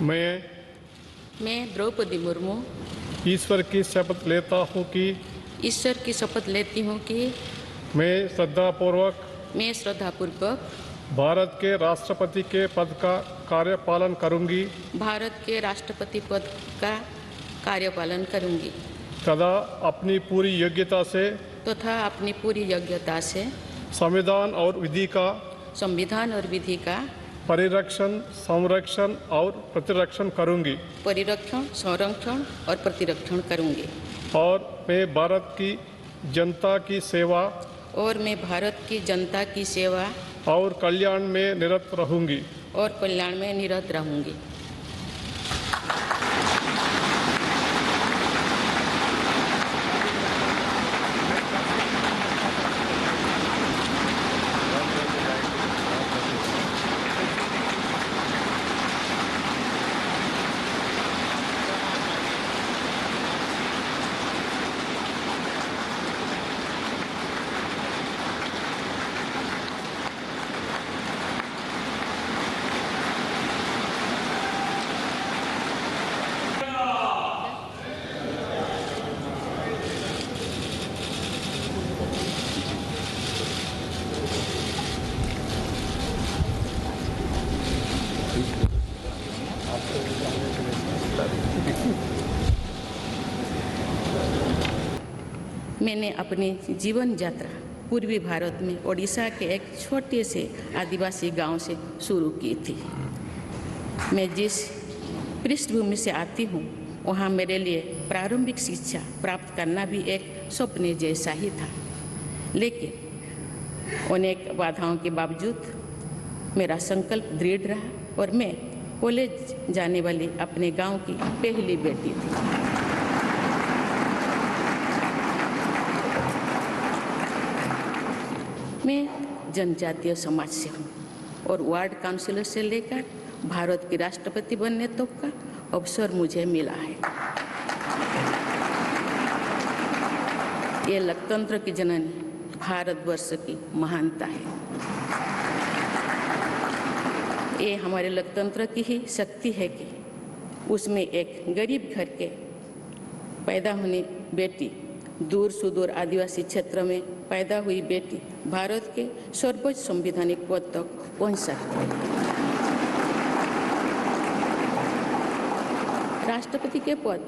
मैं द्रौपदी मुर्मू ईश्वर की शपथ लेता हूँ कि ईश्वर की शपथ लेती हूँ कि मैं श्रद्धापूर्वक भारत के राष्ट्रपति के पद का कार्यपालन करूँगी भारत के राष्ट्रपति पद का कार्यपालन करूँगी तथा अपनी पूरी योग्यता से संविधान और विधि का परिरक्षण, संरक्षण और प्रतिरक्षण करूँगी और मैं भारत की जनता की सेवा और कल्याण में निरत रहूँगी। मैंने अपनी जीवन यात्रा पूर्वी भारत में ओडिशा के एक छोटे से आदिवासी गांव से शुरू की थी। मैं जिस पृष्ठभूमि से आती हूँ वहाँ मेरे लिए प्रारंभिक शिक्षा प्राप्त करना भी एक सपने जैसा ही था, लेकिन अनेक बाधाओं के बावजूद मेरा संकल्प दृढ़ रहा और मैं कॉलेज जाने वाली अपने गांव की पहली बेटी थी। मैं जनजातीय समाज से हूँ और वार्ड काउंसिलर से लेकर भारत की राष्ट्रपति बनने तक का अवसर मुझे मिला है। ये लोकतंत्र की जननी भारतवर्ष की महानता है। ये हमारे लोकतंत्र की ही शक्ति है कि उसमें एक गरीब घर के पैदा होने बेटी, दूर सुदूर आदिवासी क्षेत्र में पैदा हुई बेटी भारत के सर्वोच्च संवैधानिक पद तक पहुंच सकती है। राष्ट्रपति के पद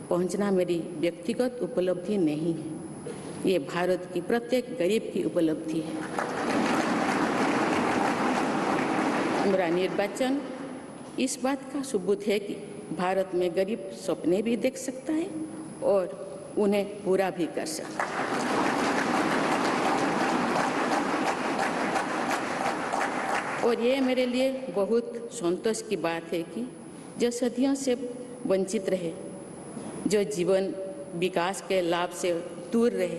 पहुंचना मेरी व्यक्तिगत उपलब्धि नहीं है, ये भारत की प्रत्येक गरीब की उपलब्धि है। मेरा निर्वाचन इस बात का सबूत है कि भारत में गरीब सपने भी देख सकता है और उन्हें पूरा भी कर सकता है। और ये मेरे लिए बहुत संतोष की बात है कि जो सदियों से वंचित रहे, जो जीवन विकास के लाभ से दूर रहे,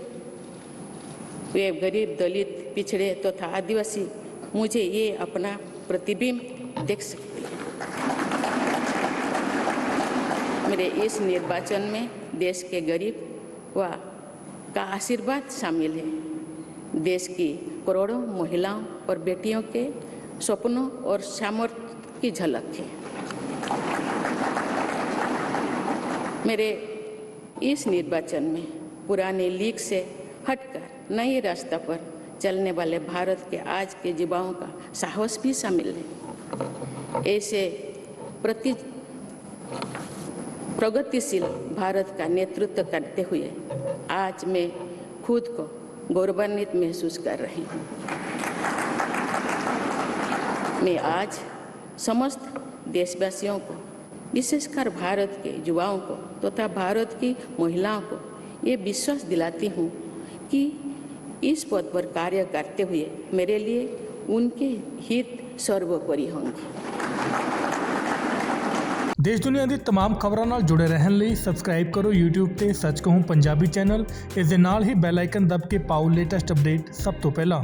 वे गरीब, दलित, पिछड़े तथा आदिवासी मुझे ये अपना प्रतिबिंब देख सकते हैं। मेरे इस निर्वाचन में देश के गरीब व का आशीर्वाद शामिल है। देश की करोड़ों महिलाओं और बेटियों के सपनों और सामर्थ्य की झलक है। मेरे इस निर्वाचन में पुराने लीग से हटकर नए रास्ते पर चलने वाले भारत के आज के युवाओं का साहस भी शामिल है। ऐसे प्रगतिशील भारत का नेतृत्व करते हुए आज मैं खुद को गौरवान्वित महसूस कर रही हूँ। मैं आज समस्त देशवासियों को, विशेषकर भारत के युवाओं को तथा भारत की महिलाओं को ये विश्वास दिलाती हूँ कि इस पद पर कार्य करते हुए मेरे लिए उनके हित सर्वोपरि होंगे। देश दुनिया ਦੀ तमाम ਖਬਰਾਂ ਨਾਲ ਜੁੜੇ ਰਹਿਣ ਲਈ ਸਬਸਕ੍ਰਾਈਬ ਕਰੋ YouTube ਤੇ ਸੱਚ ਕਹੂੰ ਪੰਜਾਬੀ ਚੈਨਲ। ਇਸ ਦੇ ਨਾਲ ਹੀ ਬੈਲ ਆਈਕਨ ਦਬ ਕੇ ਪਾਓ ਲੇਟੈਸਟ ਅਪਡੇਟ ਸਭ ਤੋਂ ਪਹਿਲਾਂ।